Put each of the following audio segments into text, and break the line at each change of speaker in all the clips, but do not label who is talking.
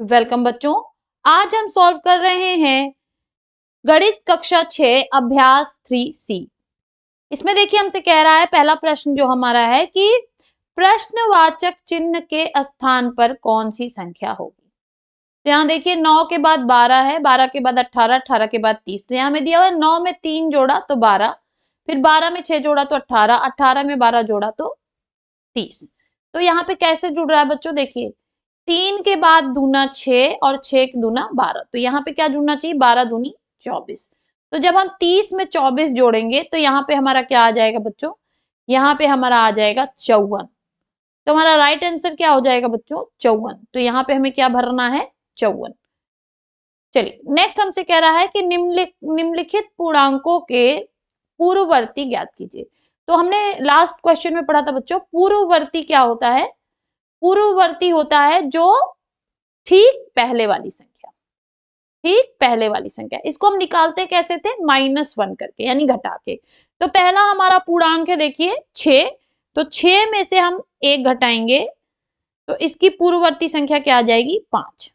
Welcome बच्चों। आज हम सॉल्व कर रहे हैं गणित कक्षा 6 अभ्यास 3C। इसमें देखिए हमसे कह रहा है पहला प्रश्न जो हमारा है कि प्रश्नवाचक चिन्ह के स्थान पर कौन सी संख्या होगी। तो यहाँ देखिए 9 के बाद 12 है, 12 के बाद 18, 18 के बाद 30। तो यहाँ में दिया हुआ है 9 में 3 जोड़ा तो 12, फिर 12 में 6 जोड़ा तो 18, 18 में 12 जोड़ा तो 30। तो यहाँ पे कैसे जुड़ रहा है बच्चों, देखिए 3 के बाद दूना 6 और 6 के दूना 12। तो यहाँ पे क्या जुड़ना चाहिए, 12 दूनी 24। तो जब हम 30 में 24 जोड़ेंगे तो यहाँ पे हमारा क्या आ जाएगा बच्चों, यहाँ पे हमारा आ जाएगा 54। तो हमारा राइट आंसर क्या हो जाएगा बच्चों, 54। तो यहाँ पे हमें क्या भरना है, 54। चलिए नेक्स्ट हमसे कह रहा है कि निम्नलिखित पूर्णांकों के पूर्ववर्ती ज्ञात कीजिए। तो हमने लास्ट क्वेश्चन में पढ़ा था बच्चों, पूर्ववर्ती क्या होता है, पूर्ववर्ती होता है जो ठीक पहले वाली संख्या, ठीक पहले वाली संख्या। इसको हम निकालते कैसे थे, -1 करके यानी घटा के। तो पहला हमारा पूर्णांक है देखिए 6, तो 6 में से हम 1 घटाएंगे तो इसकी पूर्ववर्ती संख्या क्या आ जाएगी, 5।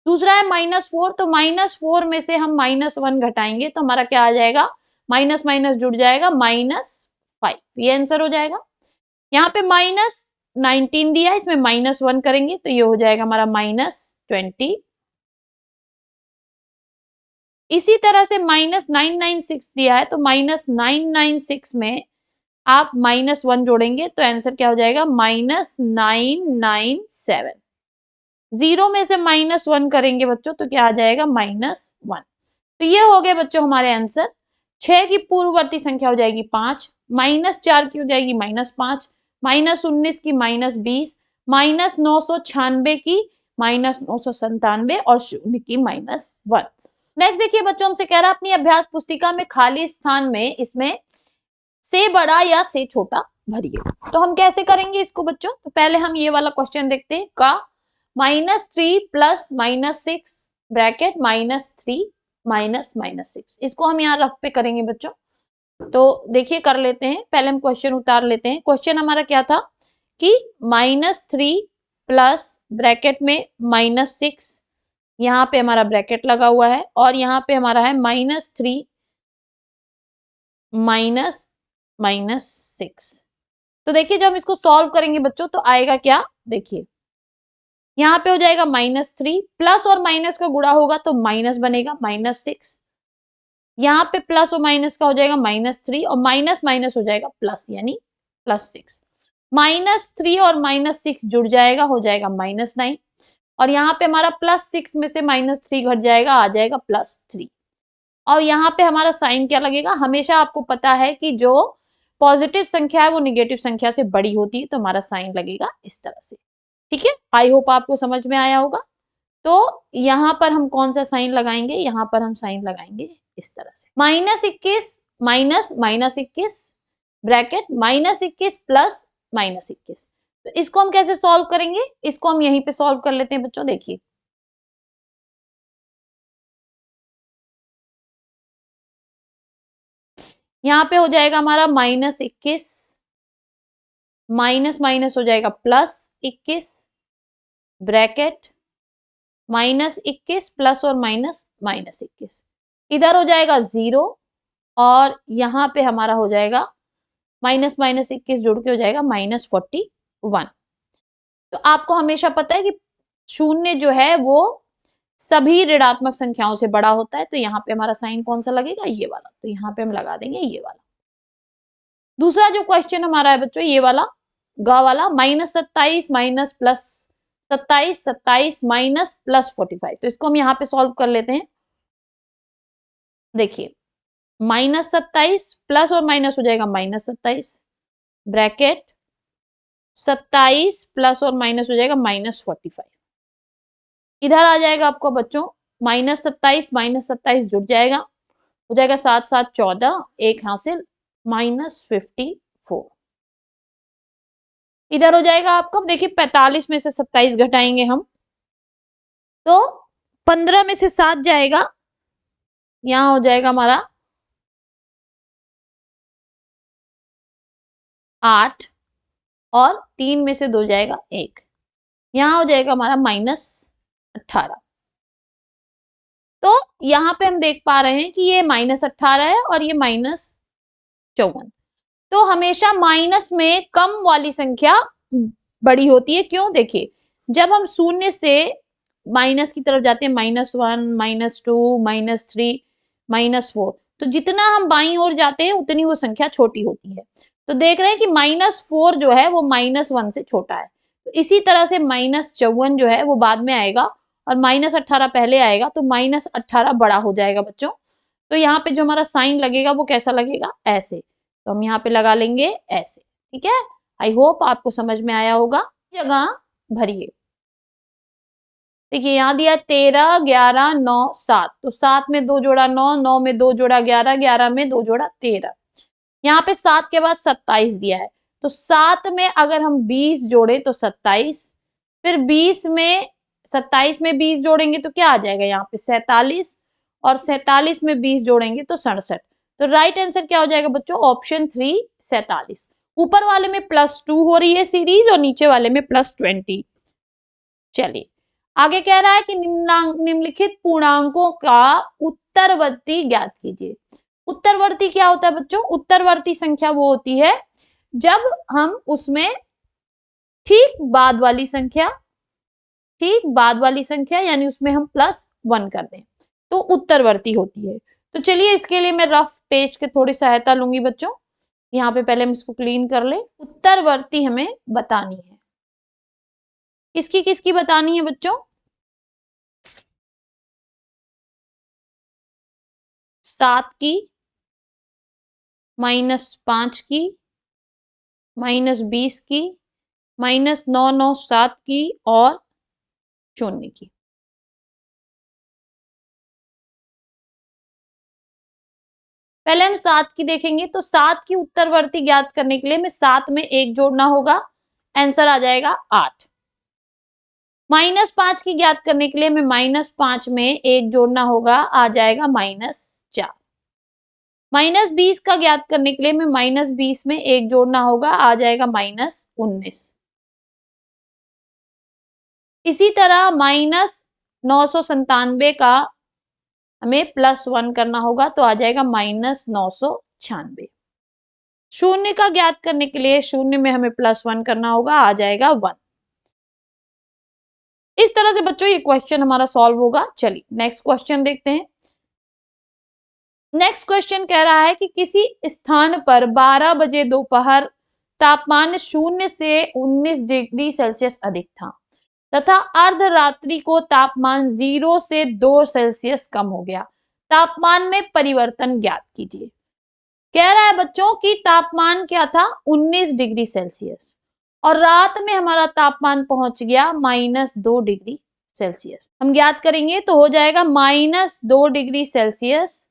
दूसरा है -4, तो -4 में से हम -1 घटाएंगे तो हमारा क्या आ जाएगा, माइनस माइनस जुड़ जाएगा -5। ये आंसर हो जाएगा। यहाँ पे -19 दिया है, इसमें -1 करेंगे तो ये हो जाएगा हमारा -20। इसी तरह से -996 दिया है, तो -996 में आप -1 जोड़ेंगे तो आंसर क्या हो जाएगा, -997। 0 में से -1 करेंगे बच्चों तो क्या आ जाएगा, -1। तो ये हो गए बच्चों हमारे आंसर। 6 की पूर्ववर्ती संख्या हो जाएगी 5, -4 की हो जाएगी -5, -19 की -20, -996 की -997 और 0 की -1। नेक्स्ट देखिए बच्चों हमसे कह रहा है अपनी अभ्यास पुस्तिका में खाली स्थान में इसमें से बड़ा या से छोटा भरिए। तो हम कैसे करेंगे इसको बच्चों, तो पहले हम ये वाला क्वेश्चन देखते हैं का -3 प्लस -6 ब्रैकेट -3 -6। इसको हम यहाँ रफ पे करेंगे बच्चों। तो देखिए कर लेते हैं, पहले हम क्वेश्चन उतार लेते हैं। क्वेश्चन हमारा क्या था कि -3 प्लस ब्रैकेट में -6, यहाँ पे हमारा ब्रैकेट लगा हुआ है और यहाँ पे हमारा है -3 -6। तो देखिए जब हम इसको सॉल्व करेंगे बच्चों तो आएगा क्या, देखिए यहाँ पे हो जाएगा -3, प्लस और माइनस का गुणा होगा तो माइनस बनेगा -6। यहाँ पे प्लस और माइनस का हो जाएगा -3 और माइनस माइनस हो जाएगा प्लस यानी +6। -3 और -6 जुड़ जाएगा, हो जाएगा -9 और यहाँ पे हमारा +6 में से -3 घट जाएगा, आ जाएगा +3। और यहाँ पे हमारा साइन क्या लगेगा, हमेशा आपको पता है कि जो पॉजिटिव संख्या है वो निगेटिव संख्या से बड़ी होती है, तो हमारा साइन लगेगा इस तरह से। ठीक है, आई होप आपको समझ में आया होगा। तो यहाँ पर हम कौन सा साइन लगाएंगे, यहाँ पर हम साइन लगाएंगे इस तरह से, -21 माइनस -21 ब्रैकेट -21 प्लस -21। तो इसको हम कैसे सॉल्व करेंगे, इसको हम यहीं पे सॉल्व कर लेते हैं बच्चों। देखिए यहाँ पे हो जाएगा हमारा -21 माइनस माइनस हो जाएगा +21 ब्रैकेट -21 प्लस और -21। इधर हो जाएगा 0 और यहाँ पे हमारा हो जाएगा -21 जुड़ के हो जाएगा -41। तो आपको हमेशा पता है कि शून्य जो है वो सभी ऋणात्मक संख्याओं से बड़ा होता है। तो यहाँ पे हमारा साइन कौन सा लगेगा, ये वाला। तो यहाँ पे हम लगा देंगे ये वाला। दूसरा जो क्वेश्चन हमारा है बच्चों ये वाला, ग वाला, -27 माइनस प्लस 27, 27 माइनस प्लस 45। तो इसको हम यहाँ पे सॉल्व कर लेते हैं। देखिए -27 प्लस और माइनस हो जाएगा -27 ब्रैकेट 27 प्लस और माइनस हो जाएगा -45। इधर आ जाएगा आपको बच्चों -27 जुड़ जाएगा, हो जाएगा 7 7 14, एक हासिल -54। इधर हो जाएगा आपको, देखिए 45 में से 27 घटाएंगे हम तो 15 में से 7 जाएगा, यहाँ हो जाएगा हमारा 8 और 3 में से 2 जाएगा 1, यहाँ हो जाएगा हमारा 18। तो यहाँ पे हम देख पा रहे हैं कि ये -18 है और ये -54। तो हमेशा माइनस में कम वाली संख्या बड़ी होती है। क्यों? देखिए, जब हम शून्य से माइनस की तरफ जाते हैं, -1, -2, -3, -4, तो जितना हम बाईं ओर जाते हैं उतनी वो संख्या छोटी होती है। तो देख रहे हैं कि -4 जो है वो -1 से छोटा है। तो इसी तरह से -54 जो है वो बाद में आएगा और -18 पहले आएगा, तो -18 बड़ा हो जाएगा बच्चों। तो यहाँ पे जो हमारा साइन लगेगा वो कैसा लगेगा? ऐसे। तो हम यहाँ पे लगा लेंगे ऐसे। ठीक है? आई होप आपको समझ में आया होगा। जगह भरिए। देखिए यहाँ दिया 13, 11, 9, 7। तो 7 में 2 जोड़ा 9, 9 में 2 जोड़ा 11, 11 में 2 जोड़ा 13। यहाँ पे 7 के बाद 27 दिया है। तो 7 में अगर हम 20 जोड़े तो 27, फिर 20 में 27 में 20 जोड़ेंगे तो क्या आ जाएगा यहाँ पे? 47, और 47 में 20 जोड़ेंगे तो 67। तो राइट आंसर क्या हो जाएगा बच्चों? ऑप्शन 3, 47। ऊपर वाले में +2 हो रही है सीरीज और नीचे वाले में +20। चलिए आगे कह रहा है कि निम्नलिखित पूर्णांकों का उत्तरवर्ती ज्ञात कीजिए। उत्तरवर्ती क्या होता है बच्चों? उत्तरवर्ती संख्या वो होती है जब हम उसमें ठीक बाद वाली संख्या, यानी उसमें हम +1 कर दें तो उत्तरवर्ती होती है। तो चलिए इसके लिए मैं रफ पेज के थोड़ी सहायता लूंगी बच्चों। यहाँ पे पहले हम इसको क्लीन कर ले। उत्तरवर्ती हमें बतानी है। किसकी किसकी बतानी है बच्चों? 7 की, -5 की, -20 की, -997 की और 0 की। पहले हम 7 की देखेंगे। तो 7 की उत्तरवर्ती ज्ञात करने के लिए हमें 7 में 1 जोड़ना होगा, आंसर आ जाएगा 8। -5 की ज्ञात करने के लिए हमें -5 में 1 जोड़ना होगा, आ जाएगा -4। -20 का ज्ञात करने के लिए हमें -20 में 1 जोड़ना होगा, आ जाएगा -19। इसी तरह -997 का हमें +1 करना होगा तो आ जाएगा -996। शून्य का ज्ञात करने के लिए शून्य में हमें +1 करना होगा, आ जाएगा 1। इस तरह से बच्चों ये क्वेश्चन हमारा सॉल्व होगा। चलिए नेक्स्ट क्वेश्चन देखते हैं। नेक्स्ट क्वेश्चन कह रहा है कि किसी स्थान पर 12 बजे दोपहर तापमान 0 से 19 डिग्री सेल्सियस अधिक था तथा अर्धरात्रि को तापमान 0 से 2 सेल्सियस कम हो गया। तापमान में परिवर्तन ज्ञात कीजिए। कह रहा है बच्चों कि तापमान क्या था? 19 डिग्री सेल्सियस और रात में हमारा तापमान पहुंच गया -2 डिग्री सेल्सियस। हम ज्ञात करेंगे तो हो जाएगा -2 degree Celsius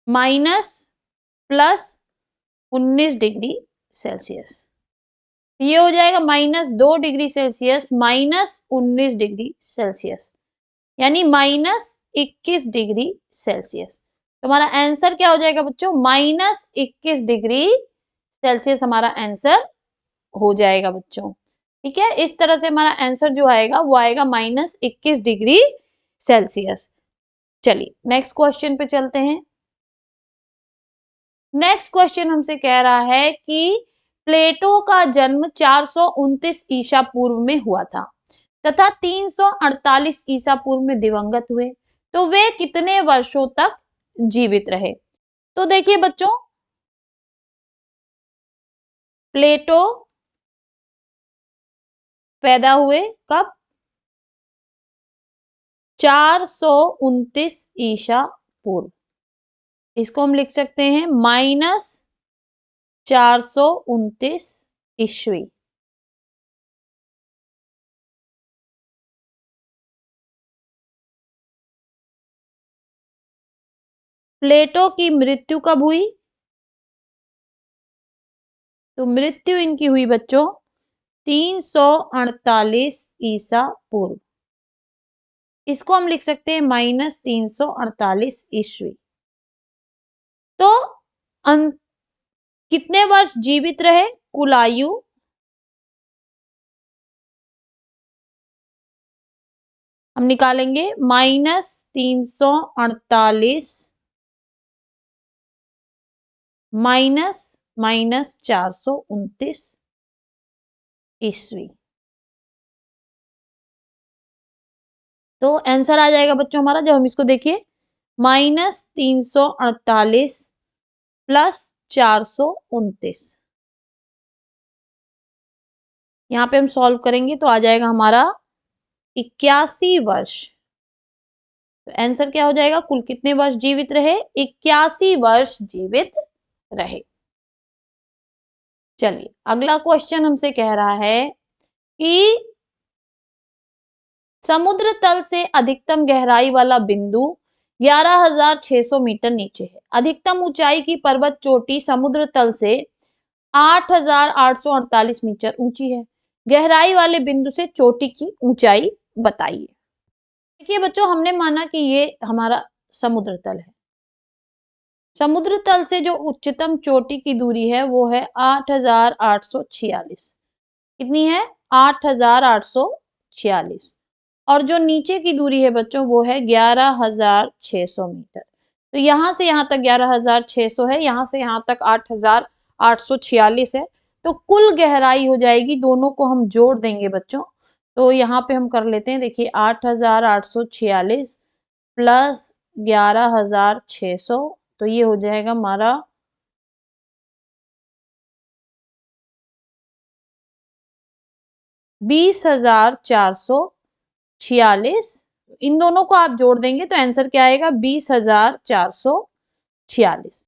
minus +19 degree Celsius. ये हो जाएगा -2 डिग्री सेल्सियस -19 डिग्री सेल्सियस, यानी -21 डिग्री सेल्सियस। तो हमारा आंसर क्या हो जाएगा बच्चों? -21 डिग्री सेल्सियस हमारा आंसर हो जाएगा बच्चों। ठीक है, इस तरह से हमारा आंसर जो आएगा वो आएगा -21 डिग्री सेल्सियस। चलिए नेक्स्ट क्वेश्चन पे चलते हैं। नेक्स्ट क्वेश्चन हमसे कह रहा है कि प्लेटो का जन्म 429 ईसा पूर्व में हुआ था तथा 348 ईसा पूर्व में दिवंगत हुए, तो वे कितने वर्षों तक जीवित रहे? तो देखिए बच्चों, प्लेटो पैदा हुए कब? 429 ईसा पूर्व। इसको हम लिख सकते हैं -429 ईस्वी। प्लेटो की मृत्यु कब हुई? तो मृत्यु इनकी हुई बच्चों 348 ईसा पूर्व। इसको हम लिख सकते हैं -348 ईस्वी। तो कितने वर्ष जीवित रहे? कुल आयु हम निकालेंगे -348 माइनस माइनस 429 ईस्वी। तो आंसर आ जाएगा बच्चों हमारा, जब हम इसको देखिए, -348 प्लस 429, यहाँ पे हम सॉल्व करेंगे तो आ जाएगा हमारा 81 वर्ष। तो आंसर क्या हो जाएगा, कुल कितने वर्ष जीवित रहे, 81 वर्ष जीवित रहे। चलिए अगला क्वेश्चन हमसे कह रहा है कि समुद्र तल से अधिकतम गहराई वाला बिंदु 11,600 मीटर नीचे है। अधिकतम ऊंचाई की पर्वत चोटी समुद्र तल से 8,848 मीटर ऊंची है। गहराई वाले बिंदु से चोटी की ऊंचाई बताइए। देखिए बच्चों, हमने माना कि ये हमारा समुद्र तल है। समुद्र तल से जो उच्चतम चोटी की दूरी है वो है 8,846। कितनी है, 8,846। और जो नीचे की दूरी है बच्चों वो है 11,600 मीटर। तो यहाँ से यहाँ तक 11,600 है, यहाँ से यहाँ तक 8,846 है। तो कुल गहराई हो जाएगी, दोनों को हम जोड़ देंगे बच्चों। तो यहाँ पे हम कर लेते हैं, देखिए 8,846 प्लस 11,600, तो ये हो जाएगा हमारा 20,446। इन दोनों को आप जोड़ देंगे तो आंसर क्या आएगा, 20,446।